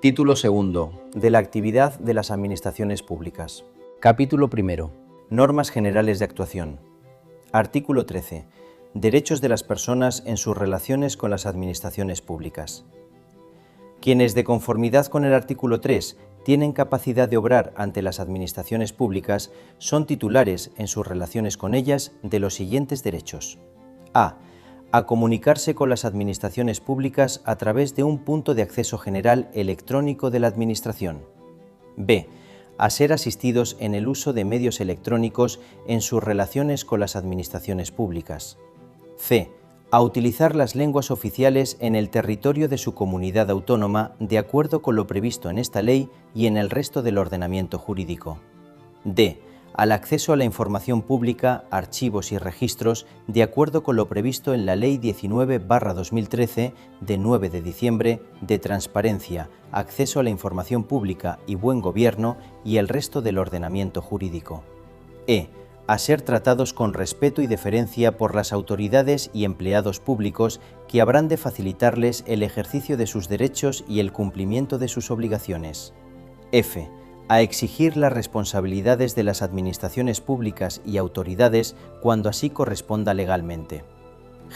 Título segundo. De la actividad de las administraciones públicas. Capítulo primero. Normas generales de actuación. Artículo 13. Derechos de las personas en sus relaciones con las administraciones públicas. Quienes, de conformidad con el artículo 3, tienen capacidad de obrar ante las administraciones públicas son titulares, en sus relaciones con ellas, de los siguientes derechos. A comunicarse con las administraciones públicas a través de un punto de acceso general electrónico de la Administración. B. A ser asistidos en el uso de medios electrónicos en sus relaciones con las administraciones públicas. C. A utilizar las lenguas oficiales en el territorio de su comunidad autónoma de acuerdo con lo previsto en esta ley y en el resto del ordenamiento jurídico. D. Al acceso a la información pública, archivos y registros de acuerdo con lo previsto en la Ley 19/2013 de 9 de diciembre de Transparencia, Acceso a la Información Pública y Buen Gobierno y el resto del ordenamiento jurídico. E. A ser tratados con respeto y deferencia por las autoridades y empleados públicos que habrán de facilitarles el ejercicio de sus derechos y el cumplimiento de sus obligaciones. F. A exigir las responsabilidades de las administraciones públicas y autoridades cuando así corresponda legalmente.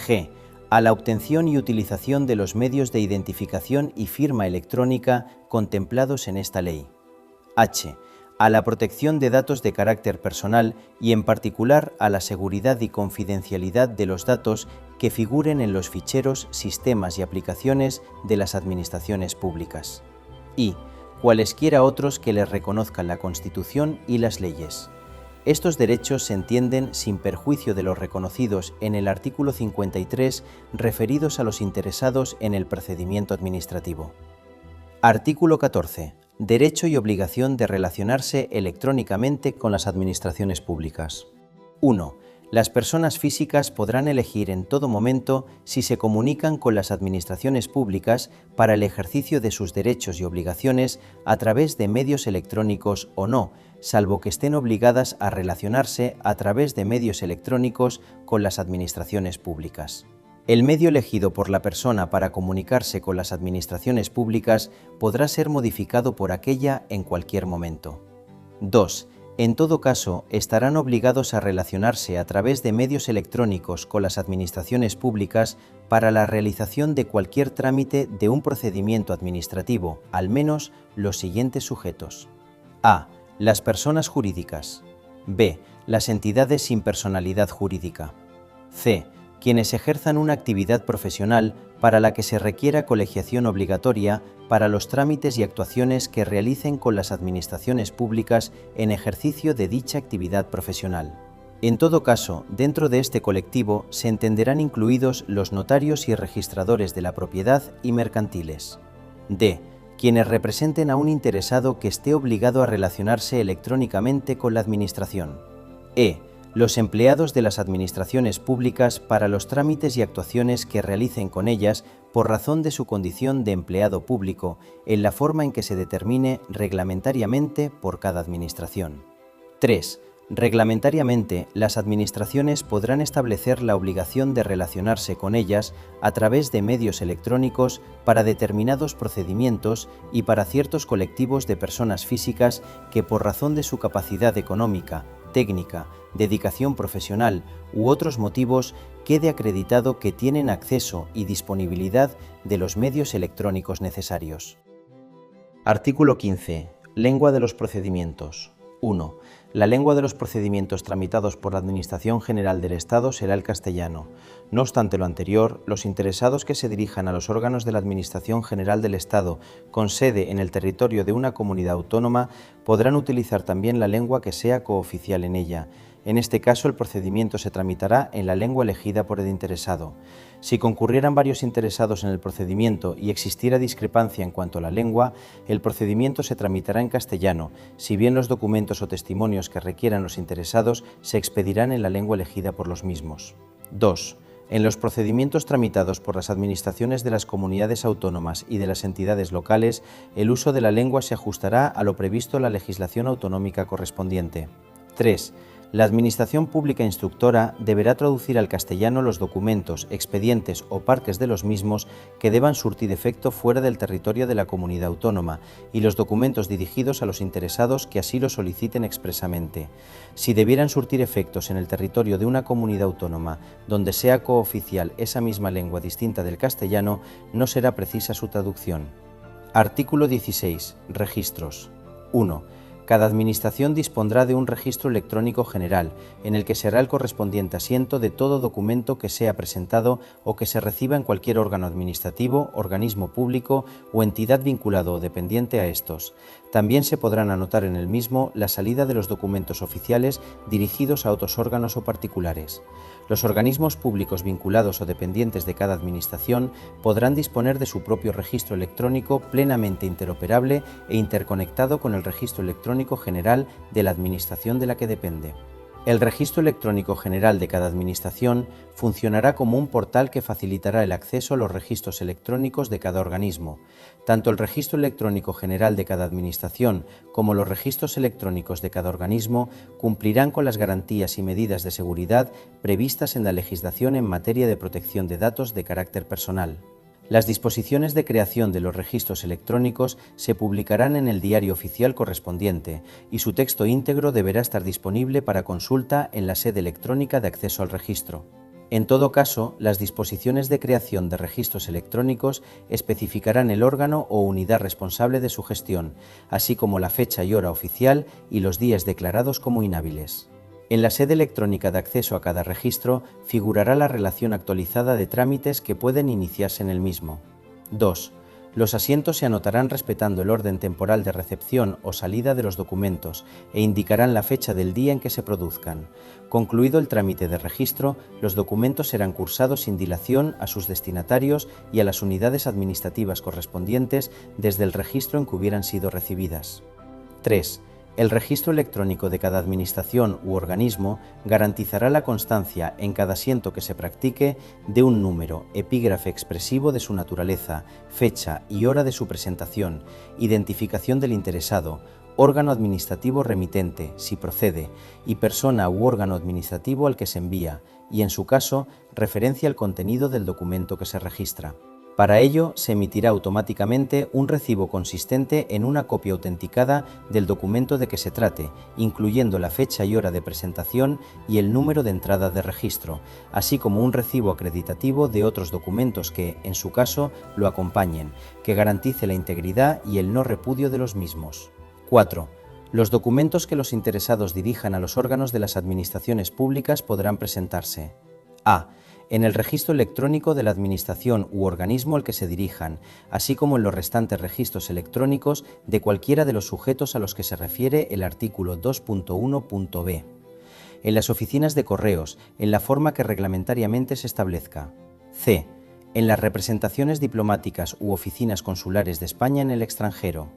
G. A la obtención y utilización de los medios de identificación y firma electrónica contemplados en esta ley. H. A la protección de datos de carácter personal y en particular a la seguridad y confidencialidad de los datos que figuren en los ficheros, sistemas y aplicaciones de las administraciones públicas. I. Cualesquiera otros que les reconozcan la Constitución y las leyes. Estos derechos se entienden sin perjuicio de los reconocidos en el artículo 53 referidos a los interesados en el procedimiento administrativo. Artículo 14. Derecho y obligación de relacionarse electrónicamente con las administraciones públicas. 1. Las personas físicas podrán elegir en todo momento si se comunican con las administraciones públicas para el ejercicio de sus derechos y obligaciones a través de medios electrónicos o no, salvo que estén obligadas a relacionarse a través de medios electrónicos con las administraciones públicas. El medio elegido por la persona para comunicarse con las administraciones públicas podrá ser modificado por aquella en cualquier momento. 2. En todo caso, estarán obligados a relacionarse a través de medios electrónicos con las administraciones públicas para la realización de cualquier trámite de un procedimiento administrativo, al menos los siguientes sujetos. A. Las personas jurídicas. B. Las entidades sin personalidad jurídica. C. Quienes ejerzan una actividad profesional para la que se requiera colegiación obligatoria para los trámites y actuaciones que realicen con las administraciones públicas en ejercicio de dicha actividad profesional. En todo caso, dentro de este colectivo se entenderán incluidos los notarios y registradores de la propiedad y mercantiles. D. Quienes representen a un interesado que esté obligado a relacionarse electrónicamente con la Administración. E. Los empleados de las administraciones públicas para los trámites y actuaciones que realicen con ellas por razón de su condición de empleado público, en la forma en que se determine reglamentariamente por cada administración. 3. Reglamentariamente, las administraciones podrán establecer la obligación de relacionarse con ellas a través de medios electrónicos para determinados procedimientos y para ciertos colectivos de personas físicas que por razón de su capacidad económica, técnica, dedicación profesional u otros motivos quede acreditado que tienen acceso y disponibilidad de los medios electrónicos necesarios. Artículo 15. Lengua de los procedimientos. 1. La lengua de los procedimientos tramitados por la Administración General del Estado será el castellano. No obstante lo anterior, los interesados que se dirijan a los órganos de la Administración General del Estado con sede en el territorio de una comunidad autónoma podrán utilizar también la lengua que sea cooficial en ella. En este caso, el procedimiento se tramitará en la lengua elegida por el interesado. Si concurrieran varios interesados en el procedimiento y existiera discrepancia en cuanto a la lengua, el procedimiento se tramitará en castellano, si bien los documentos o testimonios que requieran los interesados se expedirán en la lengua elegida por los mismos. 2. En los procedimientos tramitados por las administraciones de las comunidades autónomas y de las entidades locales, el uso de la lengua se ajustará a lo previsto en la legislación autonómica correspondiente. 3. La Administración Pública Instructora deberá traducir al castellano los documentos, expedientes o parques de los mismos que deban surtir efecto fuera del territorio de la comunidad autónoma y los documentos dirigidos a los interesados que así lo soliciten expresamente. Si debieran surtir efectos en el territorio de una comunidad autónoma donde sea cooficial esa misma lengua distinta del castellano, no será precisa su traducción. Artículo 16. Registros. 1. Cada administración dispondrá de un registro electrónico general, en el que será el correspondiente asiento de todo documento que sea presentado o que se reciba en cualquier órgano administrativo, organismo público o entidad vinculado o dependiente a estos. También se podrán anotar en el mismo la salida de los documentos oficiales dirigidos a otros órganos o particulares. Los organismos públicos vinculados o dependientes de cada administración podrán disponer de su propio registro electrónico plenamente interoperable e interconectado con el registro electrónico general de la administración de la que depende. El Registro Electrónico General de cada administración funcionará como un portal que facilitará el acceso a los registros electrónicos de cada organismo. Tanto el Registro Electrónico General de cada administración como los registros electrónicos de cada organismo cumplirán con las garantías y medidas de seguridad previstas en la legislación en materia de protección de datos de carácter personal. Las disposiciones de creación de los registros electrónicos se publicarán en el diario oficial correspondiente y su texto íntegro deberá estar disponible para consulta en la sede electrónica de acceso al registro. En todo caso, las disposiciones de creación de registros electrónicos especificarán el órgano o unidad responsable de su gestión, así como la fecha y hora oficial y los días declarados como inhábiles. En la sede electrónica de acceso a cada registro figurará la relación actualizada de trámites que pueden iniciarse en el mismo. 2. Los asientos se anotarán respetando el orden temporal de recepción o salida de los documentos e indicarán la fecha del día en que se produzcan. Concluido el trámite de registro, los documentos serán cursados sin dilación a sus destinatarios y a las unidades administrativas correspondientes desde el registro en que hubieran sido recibidas. 3. El registro electrónico de cada administración u organismo garantizará la constancia en cada asiento que se practique de un número, epígrafe expresivo de su naturaleza, fecha y hora de su presentación, identificación del interesado, órgano administrativo remitente, si procede, y persona u órgano administrativo al que se envía, y en su caso, referencia al contenido del documento que se registra. Para ello, se emitirá automáticamente un recibo consistente en una copia autenticada del documento de que se trate, incluyendo la fecha y hora de presentación y el número de entrada de registro, así como un recibo acreditativo de otros documentos que, en su caso, lo acompañen, que garantice la integridad y el no repudio de los mismos. 4. Los documentos que los interesados dirijan a los órganos de las administraciones públicas podrán presentarse: a. En el registro electrónico de la administración u organismo al que se dirijan, así como en los restantes registros electrónicos de cualquiera de los sujetos a los que se refiere el artículo 2.1.b. En las oficinas de correos, en la forma que reglamentariamente se establezca. C. En las representaciones diplomáticas u oficinas consulares de España en el extranjero.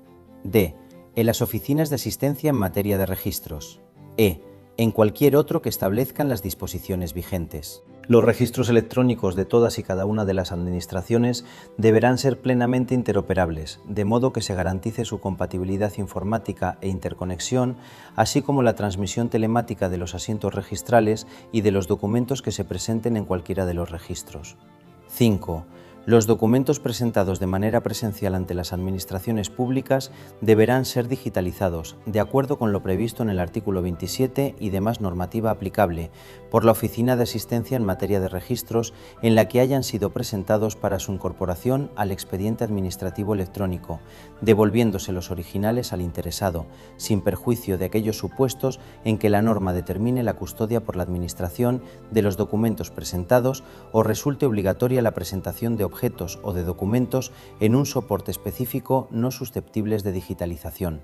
D. En las oficinas de asistencia en materia de registros. E. En cualquier otro que establezcan las disposiciones vigentes. Los registros electrónicos de todas y cada una de las administraciones deberán ser plenamente interoperables, de modo que se garantice su compatibilidad informática e interconexión, así como la transmisión telemática de los asientos registrales y de los documentos que se presenten en cualquiera de los registros. 5. Los documentos presentados de manera presencial ante las administraciones públicas deberán ser digitalizados, de acuerdo con lo previsto en el artículo 27 y demás normativa aplicable, por la Oficina de Asistencia en materia de registros en la que hayan sido presentados para su incorporación al expediente administrativo electrónico, devolviéndose los originales al interesado, sin perjuicio de aquellos supuestos en que la norma determine la custodia por la Administración de los documentos presentados o resulte obligatoria la presentación de objetos o de documentos en un soporte específico no susceptibles de digitalización.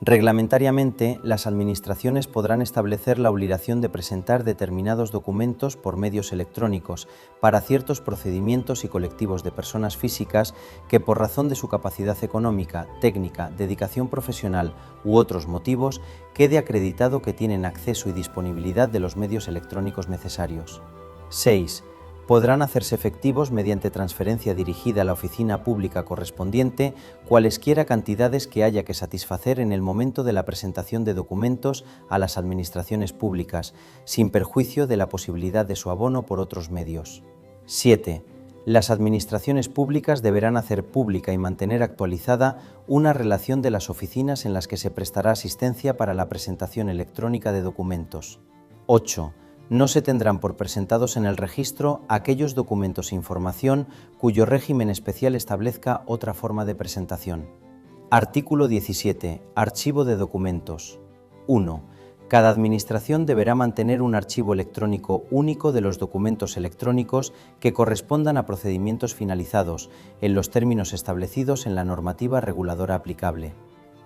Reglamentariamente, las administraciones podrán establecer la obligación de presentar determinados documentos por medios electrónicos para ciertos procedimientos y colectivos de personas físicas que, por razón de su capacidad económica, técnica, dedicación profesional u otros motivos, quede acreditado que tienen acceso y disponibilidad de los medios electrónicos necesarios. 6. podrán hacerse efectivos mediante transferencia dirigida a la oficina pública correspondiente cualesquiera cantidades que haya que satisfacer en el momento de la presentación de documentos a las administraciones públicas, sin perjuicio de la posibilidad de su abono por otros medios. 7. Las administraciones públicas deberán hacer pública y mantener actualizada una relación de las oficinas en las que se prestará asistencia para la presentación electrónica de documentos. 8. No se tendrán por presentados en el registro aquellos documentos e información cuyo régimen especial establezca otra forma de presentación. Artículo 17. Archivo de documentos. 1. Cada administración deberá mantener un archivo electrónico único de los documentos electrónicos que correspondan a procedimientos finalizados, en los términos establecidos en la normativa reguladora aplicable.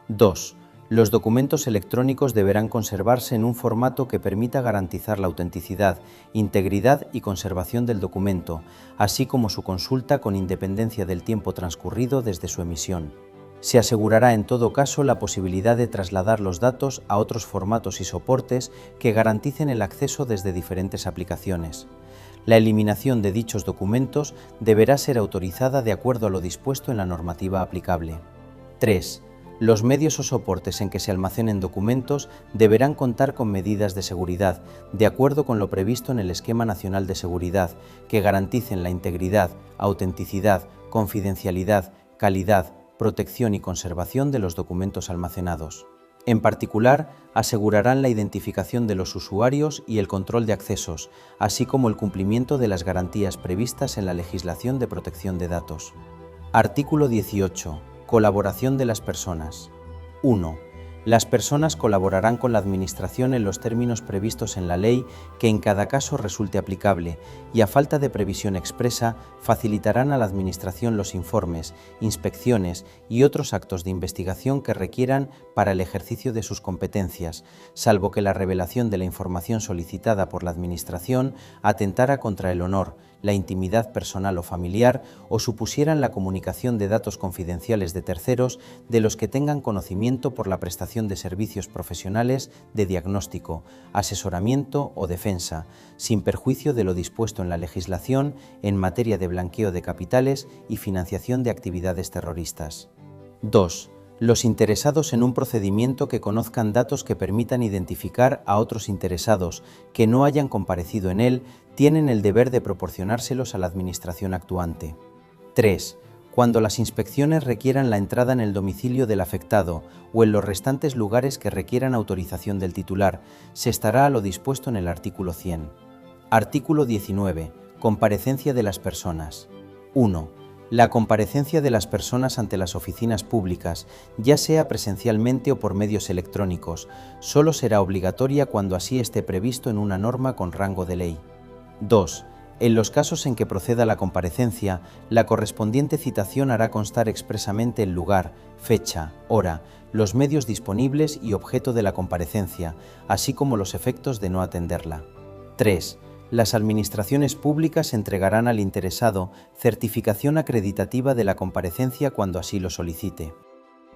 2. Los documentos electrónicos deberán conservarse en un formato que permita garantizar la autenticidad, integridad y conservación del documento, así como su consulta con independencia del tiempo transcurrido desde su emisión. Se asegurará en todo caso la posibilidad de trasladar los datos a otros formatos y soportes que garanticen el acceso desde diferentes aplicaciones. La eliminación de dichos documentos deberá ser autorizada de acuerdo a lo dispuesto en la normativa aplicable. 3. Los medios o soportes en que se almacenen documentos deberán contar con medidas de seguridad, de acuerdo con lo previsto en el Esquema Nacional de Seguridad, que garanticen la integridad, autenticidad, confidencialidad, calidad, protección y conservación de los documentos almacenados. En particular, asegurarán la identificación de los usuarios y el control de accesos, así como el cumplimiento de las garantías previstas en la legislación de protección de datos. Artículo 18. Colaboración de las personas. 1. Las personas colaborarán con la Administración en los términos previstos en la ley que en cada caso resulte aplicable y, a falta de previsión expresa, facilitarán a la Administración los informes, inspecciones y otros actos de investigación que requieran para el ejercicio de sus competencias, salvo que la revelación de la información solicitada por la Administración atentara contra el honor, la intimidad personal o familiar o supusieran la comunicación de datos confidenciales de terceros de los que tengan conocimiento por la prestación de servicios profesionales de diagnóstico, asesoramiento o defensa, sin perjuicio de lo dispuesto en la legislación en materia de blanqueo de capitales y financiación de actividades terroristas. 2. Los interesados en un procedimiento que conozcan datos que permitan identificar a otros interesados que no hayan comparecido en él tienen el deber de proporcionárselos a la Administración actuante. 3. Cuando las inspecciones requieran la entrada en el domicilio del afectado o en los restantes lugares que requieran autorización del titular, se estará a lo dispuesto en el artículo 100. Artículo 19. Comparecencia de las personas. 1. La comparecencia de las personas ante las oficinas públicas, ya sea presencialmente o por medios electrónicos, solo será obligatoria cuando así esté previsto en una norma con rango de ley. 2. En los casos en que proceda la comparecencia, la correspondiente citación hará constar expresamente el lugar, fecha, hora, los medios disponibles y objeto de la comparecencia, así como los efectos de no atenderla. 3. Las administraciones públicas entregarán al interesado certificación acreditativa de la comparecencia cuando así lo solicite.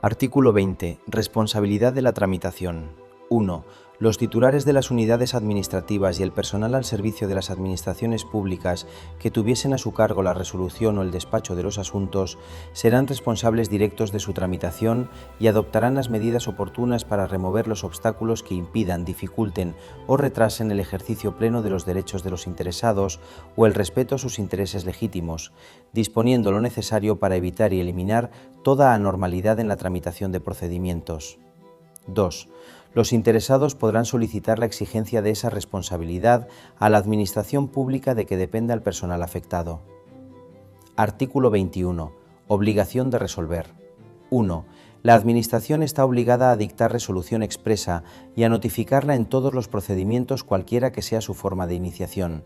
Artículo 20. Responsabilidad de la tramitación. 1. Los titulares de las unidades administrativas y el personal al servicio de las administraciones públicas que tuviesen a su cargo la resolución o el despacho de los asuntos serán responsables directos de su tramitación y adoptarán las medidas oportunas para remover los obstáculos que impidan, dificulten o retrasen el ejercicio pleno de los derechos de los interesados o el respeto a sus intereses legítimos, disponiendo lo necesario para evitar y eliminar toda anormalidad en la tramitación de procedimientos. 2. Los interesados podrán solicitar la exigencia de esa responsabilidad a la Administración Pública de que dependa el personal afectado. Artículo 21. Obligación de resolver. 1. La Administración está obligada a dictar resolución expresa y a notificarla en todos los procedimientos cualquiera que sea su forma de iniciación.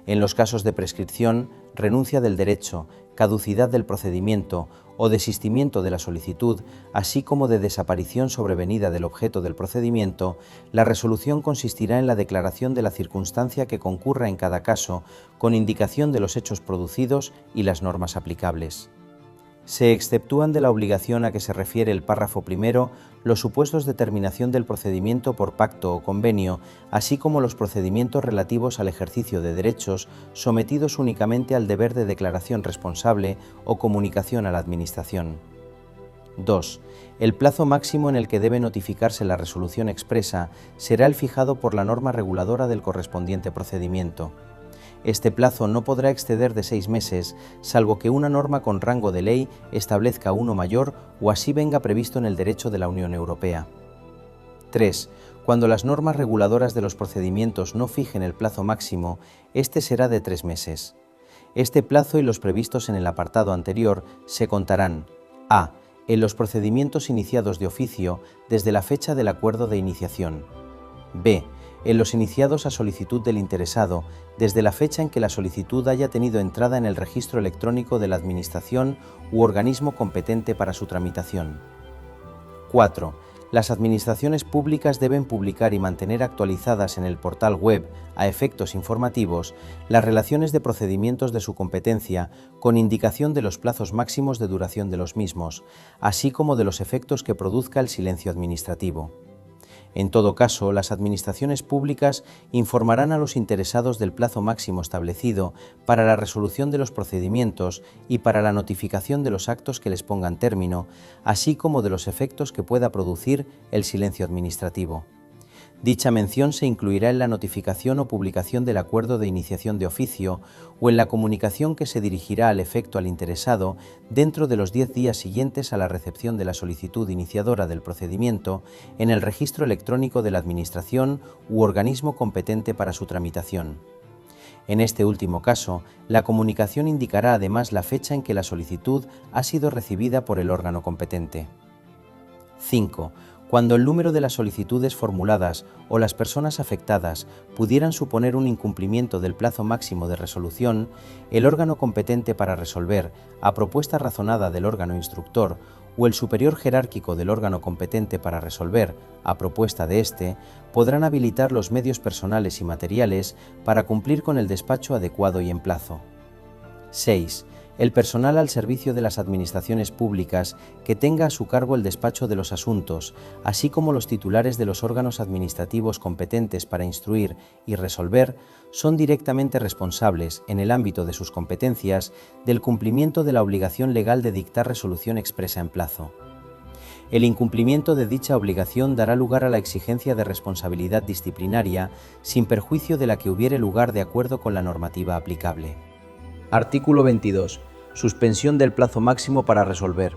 En los casos de prescripción, renuncia del derecho, caducidad del procedimiento o desistimiento de la solicitud, así como de desaparición sobrevenida del objeto del procedimiento, la resolución consistirá en la declaración de la circunstancia que concurra en cada caso, con indicación de los hechos producidos y las normas aplicables. Se exceptúan de la obligación a que se refiere el párrafo primero los supuestos de terminación del procedimiento por pacto o convenio, así como los procedimientos relativos al ejercicio de derechos sometidos únicamente al deber de declaración responsable o comunicación a la Administración. 2. El plazo máximo en el que debe notificarse la resolución expresa será el fijado por la norma reguladora del correspondiente procedimiento. Este plazo no podrá exceder de 6 meses, salvo que una norma con rango de ley establezca uno mayor o así venga previsto en el derecho de la Unión Europea. 3. Cuando las normas reguladoras de los procedimientos no fijen el plazo máximo, este será de 3 meses. Este plazo y los previstos en el apartado anterior se contarán: a. En los procedimientos iniciados de oficio desde la fecha del acuerdo de iniciación. b. En los iniciados a solicitud del interesado, desde la fecha en que la solicitud haya tenido entrada en el registro electrónico de la Administración u organismo competente para su tramitación. 4. Las administraciones públicas deben publicar y mantener actualizadas en el portal web, a efectos informativos, las relaciones de procedimientos de su competencia, con indicación de los plazos máximos de duración de los mismos, así como de los efectos que produzca el silencio administrativo. En todo caso, las administraciones públicas informarán a los interesados del plazo máximo establecido para la resolución de los procedimientos y para la notificación de los actos que les pongan término, así como de los efectos que pueda producir el silencio administrativo. Dicha mención se incluirá en la notificación o publicación del acuerdo de iniciación de oficio o en la comunicación que se dirigirá al efecto al interesado dentro de los 10 días siguientes a la recepción de la solicitud iniciadora del procedimiento en el registro electrónico de la Administración u organismo competente para su tramitación. En este último caso, la comunicación indicará además la fecha en que la solicitud ha sido recibida por el órgano competente. 5. Cuando el número de las solicitudes formuladas o las personas afectadas pudieran suponer un incumplimiento del plazo máximo de resolución, el órgano competente para resolver, a propuesta razonada del órgano instructor, o el superior jerárquico del órgano competente para resolver, a propuesta de éste, podrán habilitar los medios personales y materiales para cumplir con el despacho adecuado y en plazo. 6. El personal al servicio de las administraciones públicas que tenga a su cargo el despacho de los asuntos, así como los titulares de los órganos administrativos competentes para instruir y resolver, son directamente responsables, en el ámbito de sus competencias, del cumplimiento de la obligación legal de dictar resolución expresa en plazo. El incumplimiento de dicha obligación dará lugar a la exigencia de responsabilidad disciplinaria, sin perjuicio de la que hubiere lugar de acuerdo con la normativa aplicable. Artículo 22. Suspensión del plazo máximo para resolver.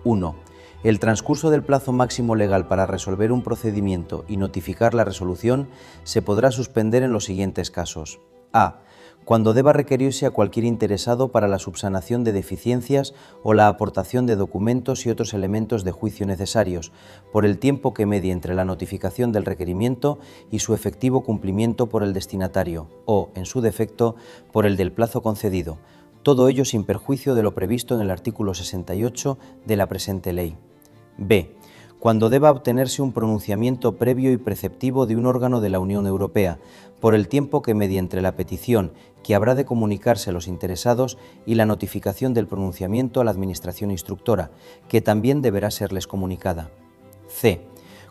1. El transcurso del plazo máximo legal para resolver un procedimiento y notificar la resolución se podrá suspender en los siguientes casos. A. Cuando deba requerirse a cualquier interesado para la subsanación de deficiencias o la aportación de documentos y otros elementos de juicio necesarios, por el tiempo que medie entre la notificación del requerimiento y su efectivo cumplimiento por el destinatario, o, en su defecto, por el del plazo concedido, todo ello sin perjuicio de lo previsto en el artículo 68 de la presente ley. B. Cuando deba obtenerse un pronunciamiento previo y preceptivo de un órgano de la Unión Europea, por el tiempo que medie entre la petición que habrá de comunicarse a los interesados y la notificación del pronunciamiento a la Administración instructora, que también deberá serles comunicada. C.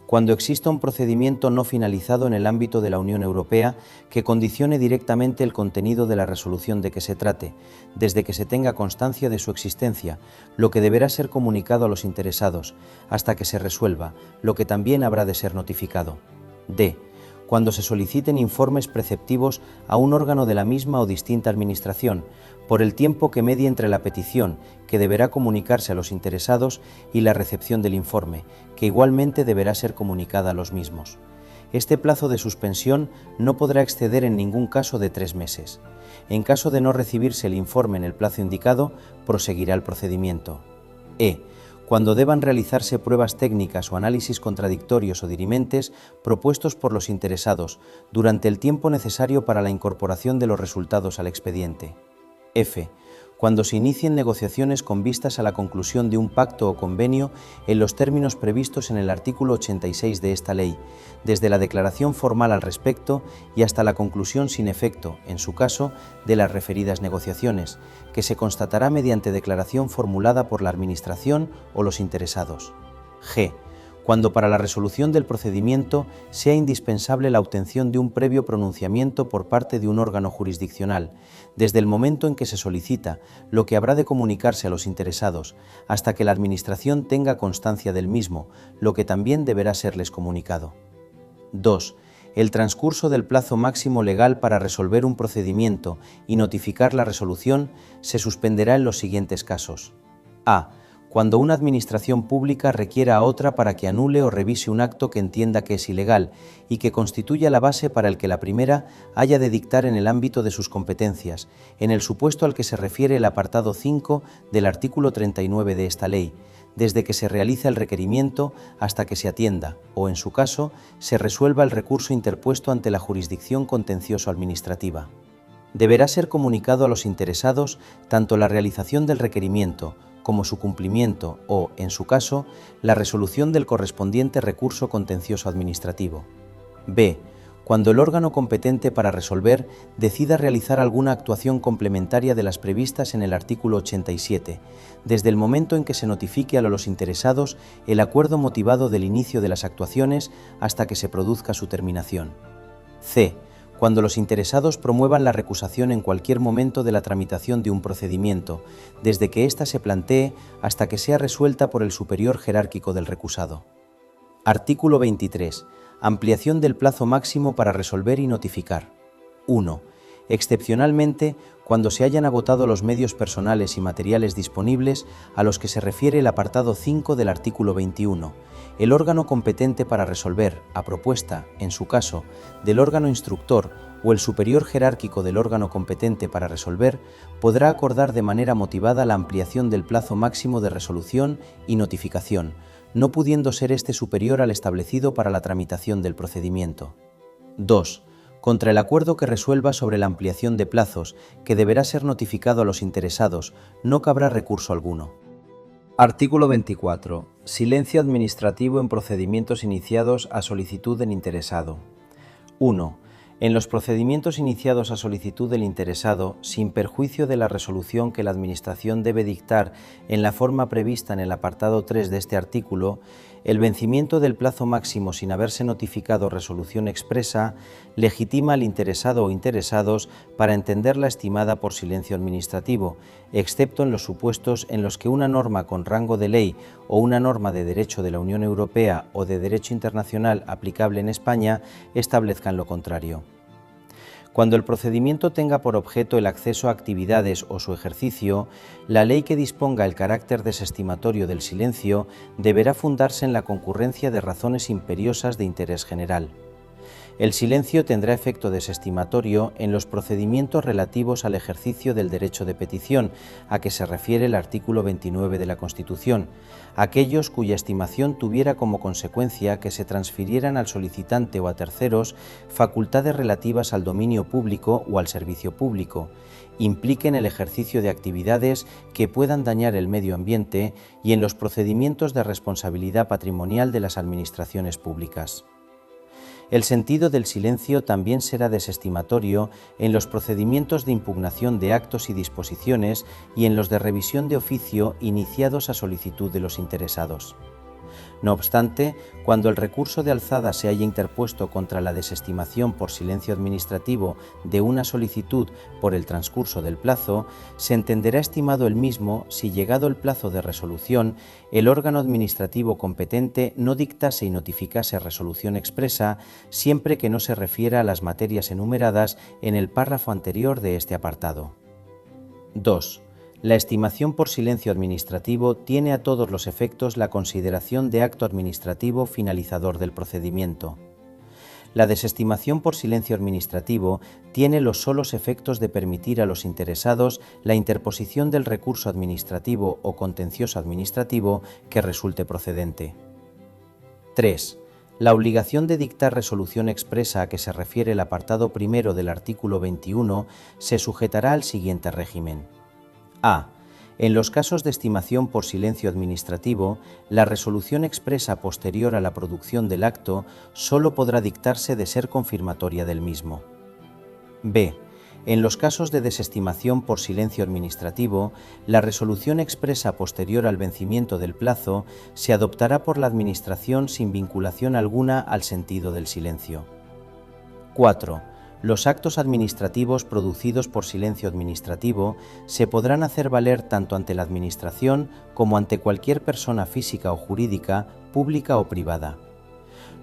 Cuando exista un procedimiento no finalizado en el ámbito de la Unión Europea que condicione directamente el contenido de la resolución de que se trate, desde que se tenga constancia de su existencia, lo que deberá ser comunicado a los interesados, hasta que se resuelva, lo que también habrá de ser notificado. D. Cuando se soliciten informes preceptivos a un órgano de la misma o distinta administración, por el tiempo que medie entre la petición, que deberá comunicarse a los interesados, y la recepción del informe, que igualmente deberá ser comunicada a los mismos. Este plazo de suspensión no podrá exceder en ningún caso de 3 meses. En caso de no recibirse el informe en el plazo indicado, proseguirá el procedimiento. E. Cuando deban realizarse pruebas técnicas o análisis contradictorios o dirimentes propuestos por los interesados durante el tiempo necesario para la incorporación de los resultados al expediente. F. cuando se inicien negociaciones con vistas a la conclusión de un pacto o convenio en los términos previstos en el artículo 86 de esta ley, desde la declaración formal al respecto y hasta la conclusión sin efecto, en su caso, de las referidas negociaciones, que se constatará mediante declaración formulada por la Administración o los interesados. G. Cuando para la resolución del procedimiento sea indispensable la obtención de un previo pronunciamiento por parte de un órgano jurisdiccional, desde el momento en que se solicita, lo que habrá de comunicarse a los interesados, hasta que la Administración tenga constancia del mismo, lo que también deberá serles comunicado. 2. El transcurso del plazo máximo legal para resolver un procedimiento y notificar la resolución se suspenderá en los siguientes casos. A. Cuando una administración pública requiera a otra para que anule o revise un acto que entienda que es ilegal y que constituya la base para el que la primera haya de dictar en el ámbito de sus competencias, en el supuesto al que se refiere el apartado 5 del artículo 39 de esta ley, desde que se realiza el requerimiento hasta que se atienda, o en su caso, se resuelva el recurso interpuesto ante la jurisdicción contencioso-administrativa. Deberá ser comunicado a los interesados tanto la realización del requerimiento como su cumplimiento o, en su caso, la resolución del correspondiente recurso contencioso administrativo. B. Cuando el órgano competente para resolver decida realizar alguna actuación complementaria de las previstas en el artículo 87, desde el momento en que se notifique a los interesados el acuerdo motivado del inicio de las actuaciones hasta que se produzca su terminación. C. Cuando los interesados promuevan la recusación en cualquier momento de la tramitación de un procedimiento, desde que ésta se plantee hasta que sea resuelta por el superior jerárquico del recusado. Artículo 23. Ampliación del plazo máximo para resolver y notificar. 1. Excepcionalmente, cuando se hayan agotado los medios personales y materiales disponibles a los que se refiere el apartado 5 del artículo 21, el órgano competente para resolver, a propuesta, en su caso, del órgano instructor o el superior jerárquico del órgano competente para resolver, podrá acordar de manera motivada la ampliación del plazo máximo de resolución y notificación, no pudiendo ser este superior al establecido para la tramitación del procedimiento. 2. Contra el acuerdo que resuelva sobre la ampliación de plazos, que deberá ser notificado a los interesados, no cabrá recurso alguno. Artículo 24. Silencio administrativo en procedimientos iniciados a solicitud del interesado. 1. En los procedimientos iniciados a solicitud del interesado, sin perjuicio de la resolución que la Administración debe dictar en la forma prevista en el apartado 3 de este artículo, el vencimiento del plazo máximo sin haberse notificado resolución expresa legitima al interesado o interesados para entenderla estimada por silencio administrativo, excepto en los supuestos en los que una norma con rango de ley o una norma de derecho de la Unión Europea o de derecho internacional aplicable en España establezcan lo contrario. Cuando el procedimiento tenga por objeto el acceso a actividades o su ejercicio, la ley que disponga el carácter desestimatorio del silencio deberá fundarse en la concurrencia de razones imperiosas de interés general. El silencio tendrá efecto desestimatorio en los procedimientos relativos al ejercicio del derecho de petición, a que se refiere el artículo 29 de la Constitución, aquellos cuya estimación tuviera como consecuencia que se transfirieran al solicitante o a terceros facultades relativas al dominio público o al servicio público, impliquen el ejercicio de actividades que puedan dañar el medio ambiente y en los procedimientos de responsabilidad patrimonial de las administraciones públicas. El sentido del silencio también será desestimatorio en los procedimientos de impugnación de actos y disposiciones y en los de revisión de oficio iniciados a solicitud de los interesados. No obstante, cuando el recurso de alzada se haya interpuesto contra la desestimación por silencio administrativo de una solicitud por el transcurso del plazo, se entenderá estimado el mismo si, llegado el plazo de resolución, el órgano administrativo competente no dictase y notificase resolución expresa, siempre que no se refiera a las materias enumeradas en el párrafo anterior de este apartado. 2. La estimación por silencio administrativo tiene a todos los efectos la consideración de acto administrativo finalizador del procedimiento. La desestimación por silencio administrativo tiene los solos efectos de permitir a los interesados la interposición del recurso administrativo o contencioso administrativo que resulte procedente. 3. La obligación de dictar resolución expresa a que se refiere el apartado primero del artículo 21 se sujetará al siguiente régimen. A. En los casos de estimación por silencio administrativo, la resolución expresa posterior a la producción del acto solo podrá dictarse de ser confirmatoria del mismo. B. En los casos de desestimación por silencio administrativo, la resolución expresa posterior al vencimiento del plazo se adoptará por la Administración sin vinculación alguna al sentido del silencio. 4. Los actos administrativos producidos por silencio administrativo se podrán hacer valer tanto ante la Administración como ante cualquier persona física o jurídica, pública o privada.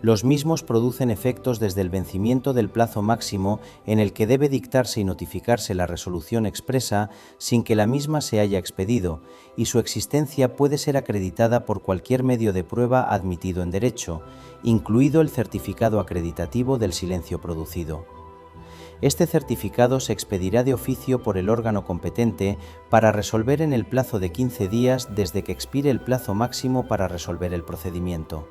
Los mismos producen efectos desde el vencimiento del plazo máximo en el que debe dictarse y notificarse la resolución expresa sin que la misma se haya expedido, y su existencia puede ser acreditada por cualquier medio de prueba admitido en derecho, incluido el certificado acreditativo del silencio producido. Este certificado se expedirá de oficio por el órgano competente para resolver en el plazo de 15 días desde que expire el plazo máximo para resolver el procedimiento.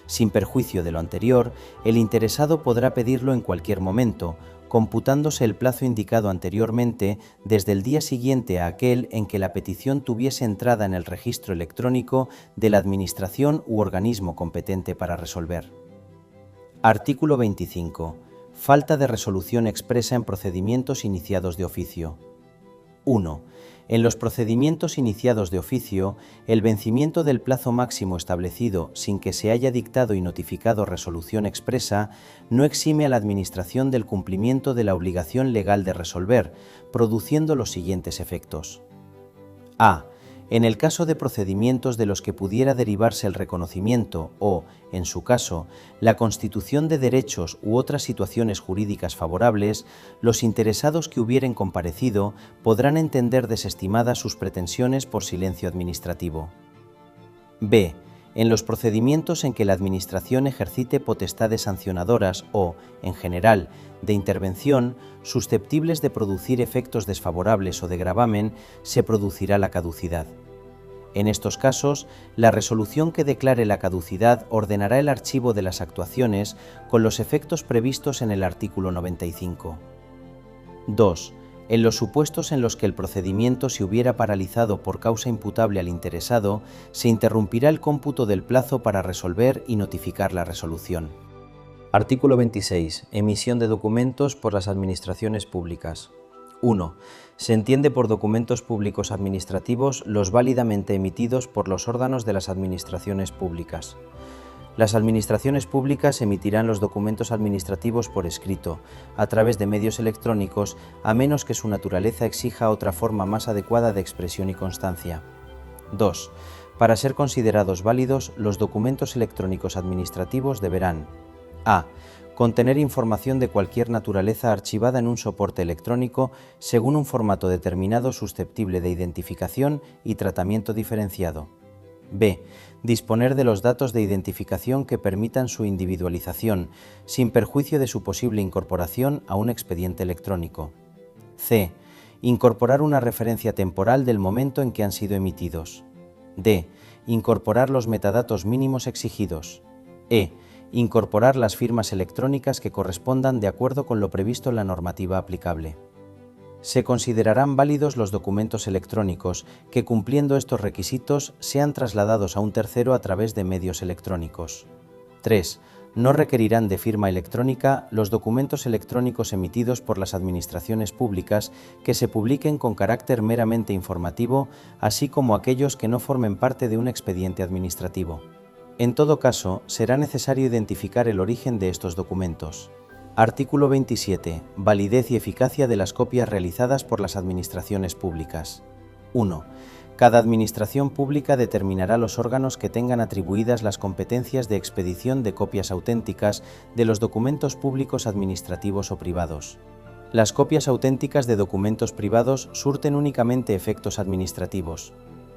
Sin perjuicio de lo anterior, el interesado podrá pedirlo en cualquier momento, computándose el plazo indicado anteriormente desde el día siguiente a aquel en que la petición tuviese entrada en el registro electrónico de la Administración u organismo competente para resolver. Artículo 25. Falta de resolución expresa en procedimientos iniciados de oficio. 1. En los procedimientos iniciados de oficio, el vencimiento del plazo máximo establecido sin que se haya dictado y notificado resolución expresa no exime a la Administración del cumplimiento de la obligación legal de resolver, produciendo los siguientes efectos. A. En el caso de procedimientos de los que pudiera derivarse el reconocimiento o, en su caso, la constitución de derechos u otras situaciones jurídicas favorables, los interesados que hubieren comparecido podrán entender desestimadas sus pretensiones por silencio administrativo. B. En los procedimientos en que la Administración ejercite potestades sancionadoras o, en general, de intervención, susceptibles de producir efectos desfavorables o de gravamen, se producirá la caducidad. En estos casos, la resolución que declare la caducidad ordenará el archivo de las actuaciones con los efectos previstos en el artículo 95. 2. En los supuestos en los que el procedimiento se hubiera paralizado por causa imputable al interesado, se interrumpirá el cómputo del plazo para resolver y notificar la resolución. Artículo 26. Emisión de documentos por las administraciones públicas. 1. Se entiende por documentos públicos administrativos los válidamente emitidos por los órganos de las administraciones públicas. Las administraciones públicas emitirán los documentos administrativos por escrito, a través de medios electrónicos, a menos que su naturaleza exija otra forma más adecuada de expresión y constancia. 2. Para ser considerados válidos, los documentos electrónicos administrativos deberán: a. Contener información de cualquier naturaleza archivada en un soporte electrónico según un formato determinado susceptible de identificación y tratamiento diferenciado. B. Disponer de los datos de identificación que permitan su individualización, sin perjuicio de su posible incorporación a un expediente electrónico. C. Incorporar una referencia temporal del momento en que han sido emitidos. D. Incorporar los metadatos mínimos exigidos. E. Incorporar las firmas electrónicas que correspondan de acuerdo con lo previsto en la normativa aplicable. Se considerarán válidos los documentos electrónicos que, cumpliendo estos requisitos, sean trasladados a un tercero a través de medios electrónicos. 3. No requerirán de firma electrónica los documentos electrónicos emitidos por las administraciones públicas que se publiquen con carácter meramente informativo, así como aquellos que no formen parte de un expediente administrativo. En todo caso, será necesario identificar el origen de estos documentos. Artículo 27. Validez y eficacia de las copias realizadas por las administraciones públicas. 1. Cada administración pública determinará los órganos que tengan atribuidas las competencias de expedición de copias auténticas de los documentos públicos administrativos o privados. Las copias auténticas de documentos privados surten únicamente efectos administrativos.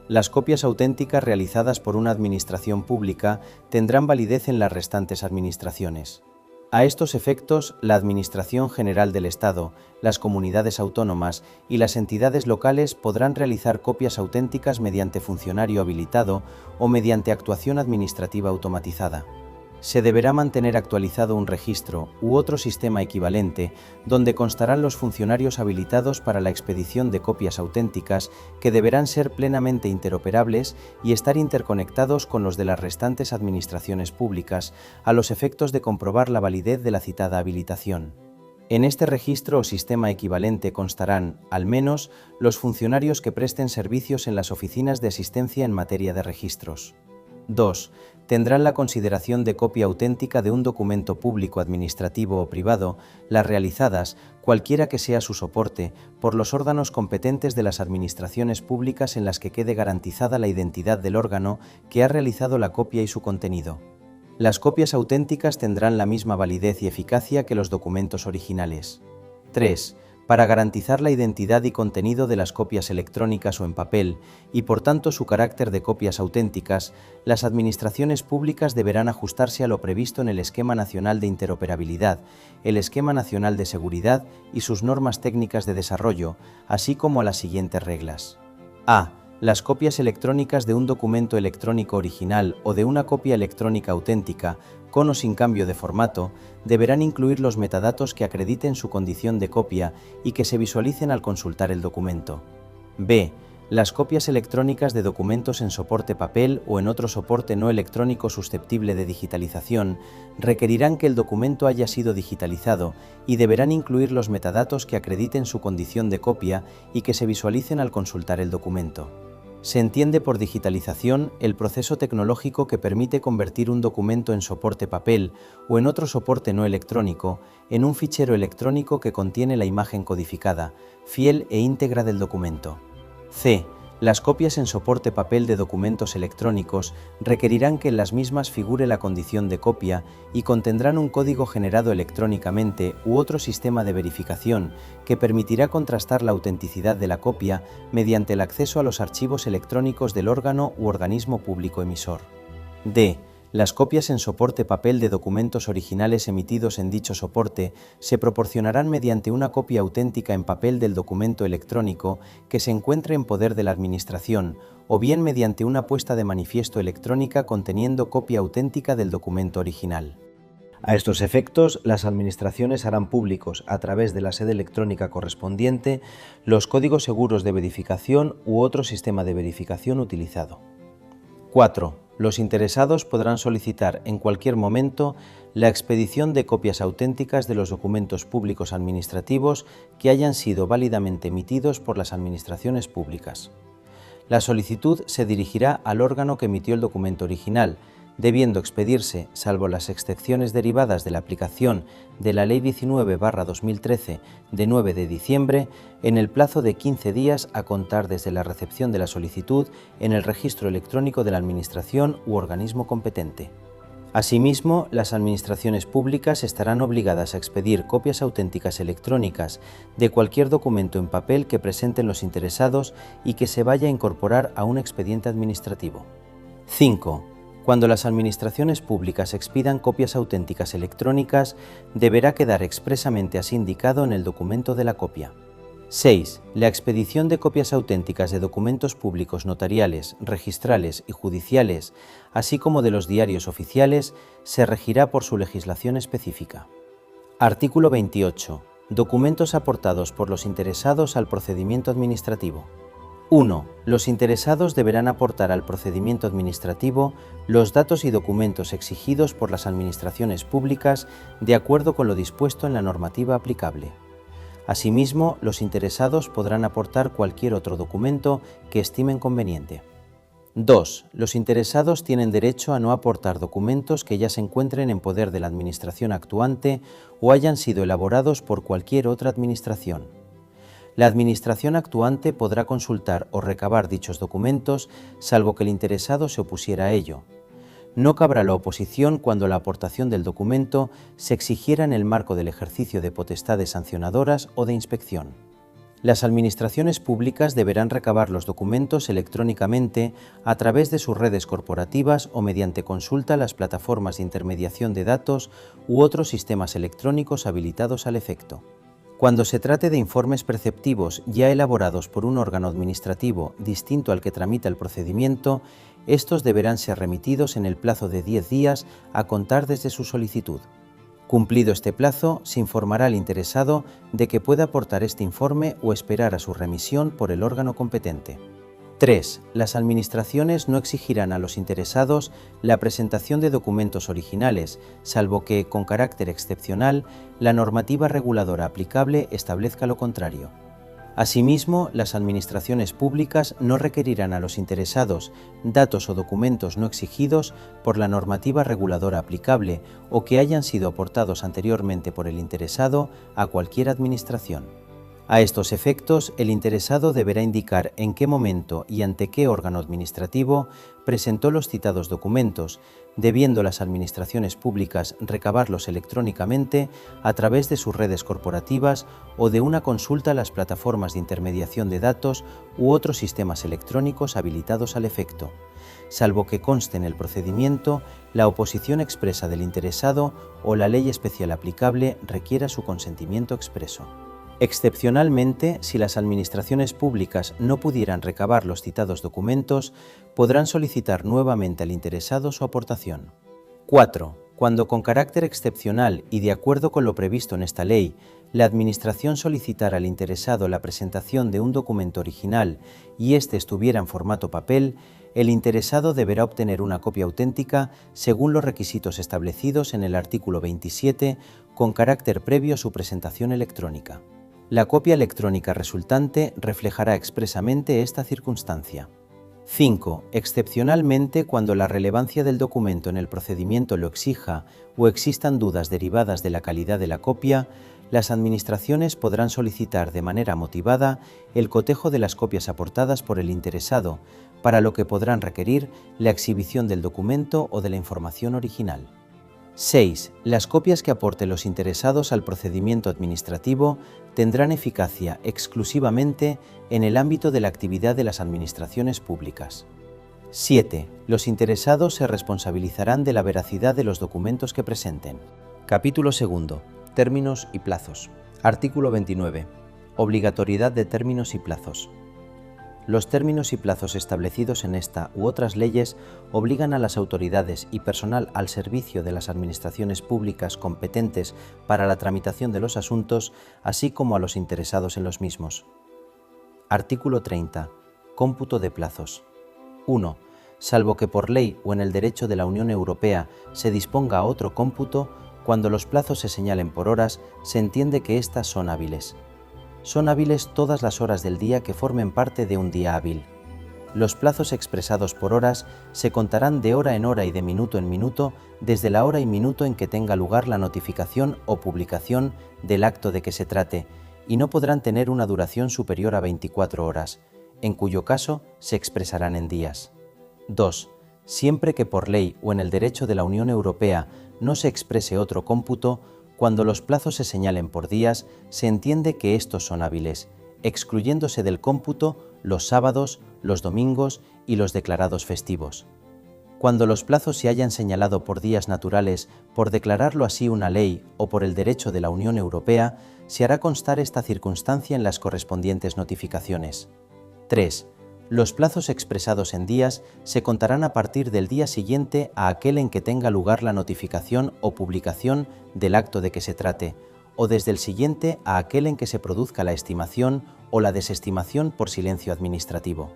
Las copias auténticas realizadas por una administración pública tendrán validez en las restantes administraciones. A estos efectos, la Administración General del Estado, las comunidades autónomas y las entidades locales podrán realizar copias auténticas mediante funcionario habilitado o mediante actuación administrativa automatizada. Se deberá mantener actualizado un registro u otro sistema equivalente donde constarán los funcionarios habilitados para la expedición de copias auténticas que deberán ser plenamente interoperables y estar interconectados con los de las restantes administraciones públicas a los efectos de comprobar la validez de la citada habilitación. En este registro o sistema equivalente constarán, al menos, los funcionarios que presten servicios en las oficinas de asistencia en materia de registros. 2. Tendrán la consideración de copia auténtica de un documento público, administrativo o privado, las realizadas, cualquiera que sea su soporte, por los órganos competentes de las administraciones públicas en las que quede garantizada la identidad del órgano que ha realizado la copia y su contenido. Las copias auténticas tendrán la misma validez y eficacia que los documentos originales. 3. Para garantizar la identidad y contenido de las copias electrónicas o en papel, y por tanto su carácter de copias auténticas, las administraciones públicas deberán ajustarse a lo previsto en el Esquema Nacional de Interoperabilidad, el Esquema Nacional de Seguridad y sus normas técnicas de desarrollo, así como a las siguientes reglas. A. Las copias electrónicas de un documento electrónico original o de una copia electrónica auténtica, con o sin cambio de formato, deberán incluir los metadatos que acrediten su condición de copia y que se visualicen al consultar el documento. B. Las copias electrónicas de documentos en soporte papel o en otro soporte no electrónico susceptible de digitalización requerirán que el documento haya sido digitalizado y deberán incluir los metadatos que acrediten su condición de copia y que se visualicen al consultar el documento. Se entiende por digitalización el proceso tecnológico que permite convertir un documento en soporte papel o en otro soporte no electrónico en un fichero electrónico que contiene la imagen codificada, fiel e íntegra del documento. C. Las copias en soporte papel de documentos electrónicos requerirán que en las mismas figure la condición de copia y contendrán un código generado electrónicamente u otro sistema de verificación que permitirá contrastar la autenticidad de la copia mediante el acceso a los archivos electrónicos del órgano u organismo público emisor. D. Las copias en soporte papel de documentos originales emitidos en dicho soporte se proporcionarán mediante una copia auténtica en papel del documento electrónico que se encuentre en poder de la Administración, o bien mediante una puesta de manifiesto electrónica conteniendo copia auténtica del documento original. A estos efectos, las administraciones harán públicos, a través de la sede electrónica correspondiente, los códigos seguros de verificación u otro sistema de verificación utilizado. 4. Los interesados podrán solicitar en cualquier momento la expedición de copias auténticas de los documentos públicos administrativos que hayan sido válidamente emitidos por las administraciones públicas. La solicitud se dirigirá al órgano que emitió el documento original, debiendo expedirse, salvo las excepciones derivadas de la aplicación de la Ley 19/2013 de 9 de diciembre, en el plazo de 15 días a contar desde la recepción de la solicitud en el registro electrónico de la Administración u organismo competente. Asimismo, las administraciones públicas estarán obligadas a expedir copias auténticas electrónicas de cualquier documento en papel que presenten los interesados y que se vaya a incorporar a un expediente administrativo. 5. Cuando las administraciones públicas expidan copias auténticas electrónicas, deberá quedar expresamente así indicado en el documento de la copia. 6. La expedición de copias auténticas de documentos públicos notariales, registrales y judiciales, así como de los diarios oficiales, se regirá por su legislación específica. Artículo 28. Documentos aportados por los interesados al procedimiento administrativo. 1. Los interesados deberán aportar al procedimiento administrativo los datos y documentos exigidos por las administraciones públicas de acuerdo con lo dispuesto en la normativa aplicable. Asimismo, los interesados podrán aportar cualquier otro documento que estimen conveniente. 2. Los interesados tienen derecho a no aportar documentos que ya se encuentren en poder de la administración actuante o hayan sido elaborados por cualquier otra administración. La administración actuante podrá consultar o recabar dichos documentos, salvo que el interesado se opusiera a ello. No cabrá la oposición cuando la aportación del documento se exigiera en el marco del ejercicio de potestades sancionadoras o de inspección. Las administraciones públicas deberán recabar los documentos electrónicamente a través de sus redes corporativas o mediante consulta a las plataformas de intermediación de datos u otros sistemas electrónicos habilitados al efecto. Cuando se trate de informes preceptivos ya elaborados por un órgano administrativo distinto al que tramita el procedimiento, estos deberán ser remitidos en el plazo de 10 días a contar desde su solicitud. Cumplido este plazo, se informará al interesado de que puede aportar este informe o esperar a su remisión por el órgano competente. 3. Las administraciones no exigirán a los interesados la presentación de documentos originales, salvo que, con carácter excepcional, la normativa reguladora aplicable establezca lo contrario. Asimismo, las administraciones públicas no requerirán a los interesados datos o documentos no exigidos por la normativa reguladora aplicable o que hayan sido aportados anteriormente por el interesado a cualquier administración. A estos efectos, el interesado deberá indicar en qué momento y ante qué órgano administrativo presentó los citados documentos, debiendo las administraciones públicas recabarlos electrónicamente a través de sus redes corporativas o de una consulta a las plataformas de intermediación de datos u otros sistemas electrónicos habilitados al efecto, salvo que conste en el procedimiento la oposición expresa del interesado o la ley especial aplicable requiera su consentimiento expreso. Excepcionalmente, si las administraciones públicas no pudieran recabar los citados documentos, podrán solicitar nuevamente al interesado su aportación. 4. Cuando con carácter excepcional y de acuerdo con lo previsto en esta ley, la Administración solicitara al interesado la presentación de un documento original y éste estuviera en formato papel, el interesado deberá obtener una copia auténtica según los requisitos establecidos en el artículo 27, con carácter previo a su presentación electrónica. La copia electrónica resultante reflejará expresamente esta circunstancia. 5. Excepcionalmente, cuando la relevancia del documento en el procedimiento lo exija o existan dudas derivadas de la calidad de la copia, las administraciones podrán solicitar de manera motivada el cotejo de las copias aportadas por el interesado, para lo que podrán requerir la exhibición del documento o de la información original. 6. Las copias que aporten los interesados al procedimiento administrativo tendrán eficacia exclusivamente en el ámbito de la actividad de las administraciones públicas. 7. Los interesados se responsabilizarán de la veracidad de los documentos que presenten. Capítulo 2. Términos y plazos. Artículo 29. Obligatoriedad de términos y plazos. Los términos y plazos establecidos en esta u otras leyes obligan a las autoridades y personal al servicio de las administraciones públicas competentes para la tramitación de los asuntos, así como a los interesados en los mismos. Artículo 30. Cómputo de plazos. 1. Salvo que por ley o en el derecho de la Unión Europea se disponga otro cómputo, cuando los plazos se señalen por horas, se entiende que éstas son hábiles. Son hábiles todas las horas del día que formen parte de un día hábil. Los plazos expresados por horas se contarán de hora en hora y de minuto en minuto desde la hora y minuto en que tenga lugar la notificación o publicación del acto de que se trate, y no podrán tener una duración superior a 24 horas, en cuyo caso se expresarán en días. 2. Siempre que por ley o en el derecho de la Unión Europea no se exprese otro cómputo, cuando los plazos se señalen por días, se entiende que estos son hábiles, excluyéndose del cómputo los sábados, los domingos y los declarados festivos. Cuando los plazos se hayan señalado por días naturales, por declararlo así una ley o por el derecho de la Unión Europea, se hará constar esta circunstancia en las correspondientes notificaciones. 3. Los plazos expresados en días se contarán a partir del día siguiente a aquel en que tenga lugar la notificación o publicación del acto de que se trate, o desde el siguiente a aquel en que se produzca la estimación o la desestimación por silencio administrativo.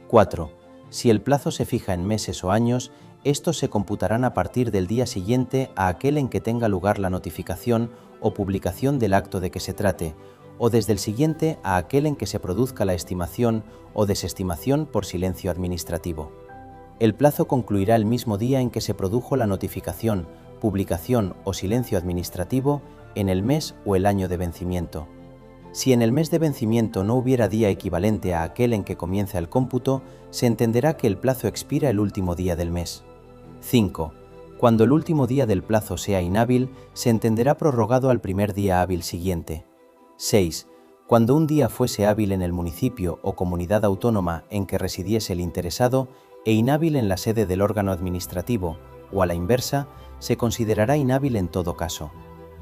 4. Si el plazo se fija en meses o años, estos se computarán a partir del día siguiente a aquel en que tenga lugar la notificación o publicación del acto de que se trate, o desde el siguiente a aquel en que se produzca la estimación o desestimación por silencio administrativo. El plazo concluirá el mismo día en que se produjo la notificación, publicación o silencio administrativo en el mes o el año de vencimiento. Si en el mes de vencimiento no hubiera día equivalente a aquel en que comienza el cómputo, se entenderá que el plazo expira el último día del mes. 5. Cuando el último día del plazo sea inhábil, se entenderá prorrogado al primer día hábil siguiente. 6. Cuando un día fuese hábil en el municipio o comunidad autónoma en que residiese el interesado e inhábil en la sede del órgano administrativo, o a la inversa, se considerará inhábil en todo caso.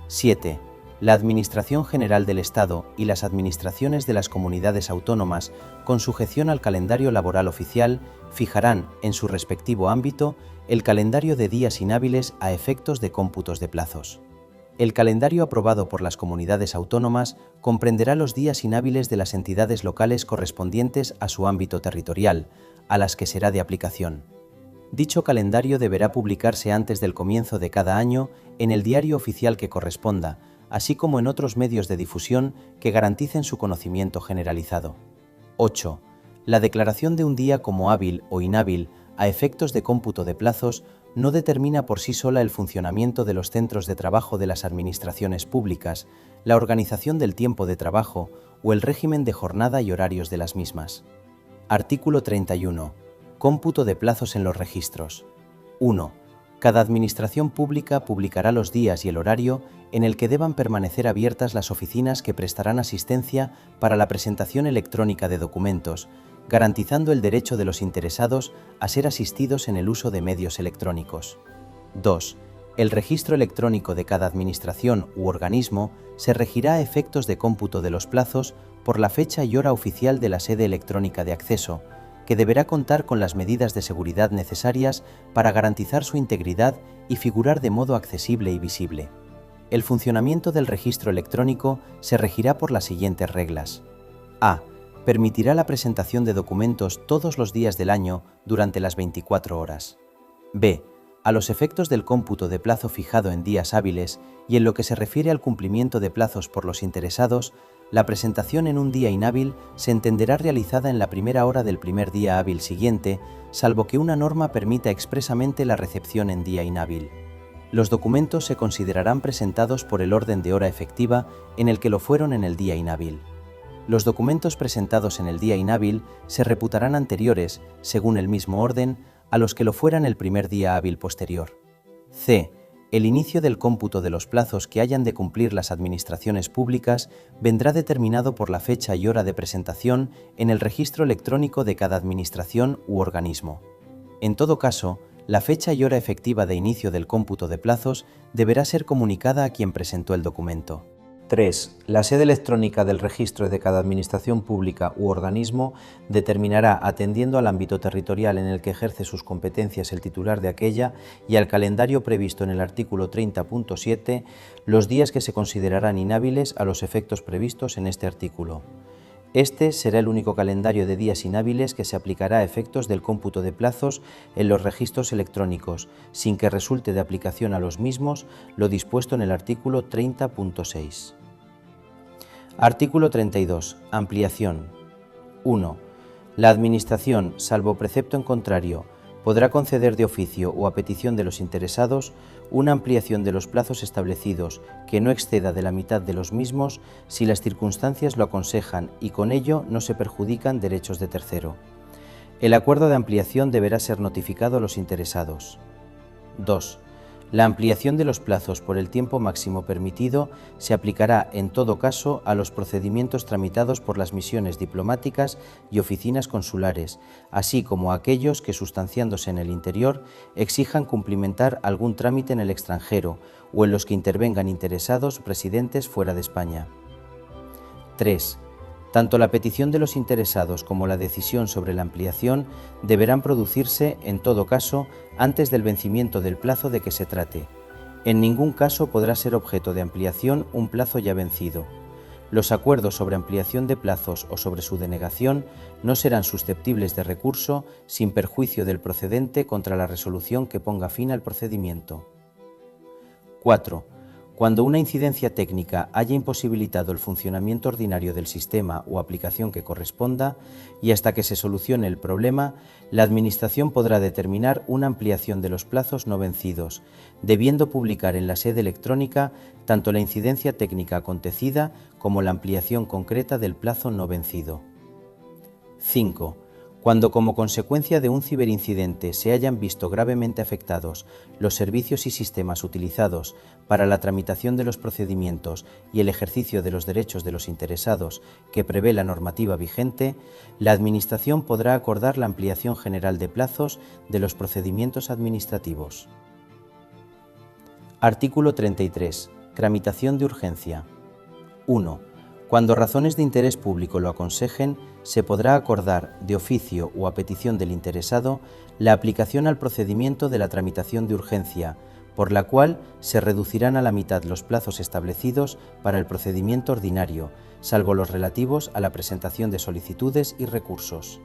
7. La Administración General del Estado y las administraciones de las comunidades autónomas, con sujeción al calendario laboral oficial, fijarán, en su respectivo ámbito, el calendario de días inhábiles a efectos de cómputos de plazos. El calendario aprobado por las comunidades autónomas comprenderá los días inhábiles de las entidades locales correspondientes a su ámbito territorial, a las que será de aplicación. Dicho calendario deberá publicarse antes del comienzo de cada año en el diario oficial que corresponda, así como en otros medios de difusión que garanticen su conocimiento generalizado. 8. La declaración de un día como hábil o inhábil a efectos de cómputo de plazos no determina por sí sola el funcionamiento de los centros de trabajo de las administraciones públicas, la organización del tiempo de trabajo o el régimen de jornada y horarios de las mismas. Artículo 31. Cómputo de plazos en los registros. 1. Cada administración pública publicará los días y el horario en el que deban permanecer abiertas las oficinas que prestarán asistencia para la presentación electrónica de documentos, garantizando el derecho de los interesados a ser asistidos en el uso de medios electrónicos. 2. El registro electrónico de cada administración u organismo se regirá a efectos de cómputo de los plazos por la fecha y hora oficial de la sede electrónica de acceso, que deberá contar con las medidas de seguridad necesarias para garantizar su integridad y figurar de modo accesible y visible. El funcionamiento del registro electrónico se regirá por las siguientes reglas. A. Permitirá la presentación de documentos todos los días del año durante las 24 horas. B. A los efectos del cómputo de plazo fijado en días hábiles y en lo que se refiere al cumplimiento de plazos por los interesados, la presentación en un día inhábil se entenderá realizada en la primera hora del primer día hábil siguiente, salvo que una norma permita expresamente la recepción en día inhábil. Los documentos se considerarán presentados por el orden de hora efectiva en el que lo fueron en el día inhábil. Los documentos presentados en el día inhábil se reputarán anteriores, según el mismo orden, a los que lo fueran el primer día hábil posterior. C. El inicio del cómputo de los plazos que hayan de cumplir las administraciones públicas vendrá determinado por la fecha y hora de presentación en el registro electrónico de cada administración u organismo. En todo caso, la fecha y hora efectiva de inicio del cómputo de plazos deberá ser comunicada a quien presentó el documento. 3. La sede electrónica del registro de cada administración pública u organismo determinará, atendiendo al ámbito territorial en el que ejerce sus competencias el titular de aquella y al calendario previsto en el artículo 30.7, los días que se considerarán inhábiles a los efectos previstos en este artículo. Este será el único calendario de días inhábiles que se aplicará a efectos del cómputo de plazos en los registros electrónicos, sin que resulte de aplicación a los mismos lo dispuesto en el artículo 30.6. Artículo 32. Ampliación. 1. La Administración, salvo precepto en contrario, podrá conceder de oficio o a petición de los interesados una ampliación de los plazos establecidos que no exceda de la mitad de los mismos si las circunstancias lo aconsejan y con ello no se perjudican derechos de tercero. El acuerdo de ampliación deberá ser notificado a los interesados. 2. La ampliación de los plazos por el tiempo máximo permitido se aplicará en todo caso a los procedimientos tramitados por las misiones diplomáticas y oficinas consulares, así como a aquellos que, sustanciándose en el interior, exijan cumplimentar algún trámite en el extranjero o en los que intervengan interesados residentes fuera de España. 3. Tanto la petición de los interesados como la decisión sobre la ampliación deberán producirse, en todo caso, antes del vencimiento del plazo de que se trate. En ningún caso podrá ser objeto de ampliación un plazo ya vencido. Los acuerdos sobre ampliación de plazos o sobre su denegación no serán susceptibles de recurso sin perjuicio del procedente contra la resolución que ponga fin al procedimiento. 4. Cuando una incidencia técnica haya imposibilitado el funcionamiento ordinario del sistema o aplicación que corresponda, y hasta que se solucione el problema, la Administración podrá determinar una ampliación de los plazos no vencidos, debiendo publicar en la sede electrónica tanto la incidencia técnica acontecida como la ampliación concreta del plazo no vencido. 5. Cuando como consecuencia de un ciberincidente se hayan visto gravemente afectados los servicios y sistemas utilizados para la tramitación de los procedimientos y el ejercicio de los derechos de los interesados que prevé la normativa vigente, la Administración podrá acordar la ampliación general de plazos de los procedimientos administrativos. Artículo 33. Tramitación de urgencia. 1. Cuando razones de interés público lo aconsejen, se podrá acordar, de oficio o a petición del interesado, la aplicación al procedimiento de la tramitación de urgencia, por la cual se reducirán a la mitad los plazos establecidos para el procedimiento ordinario, salvo los relativos a la presentación de solicitudes y recursos.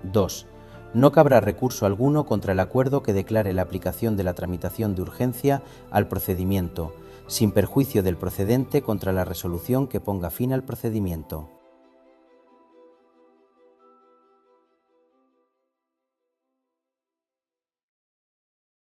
2. No cabrá recurso alguno contra el acuerdo que declare la aplicación de la tramitación de urgencia al procedimiento, sin perjuicio del procedente contra la resolución que ponga fin al procedimiento.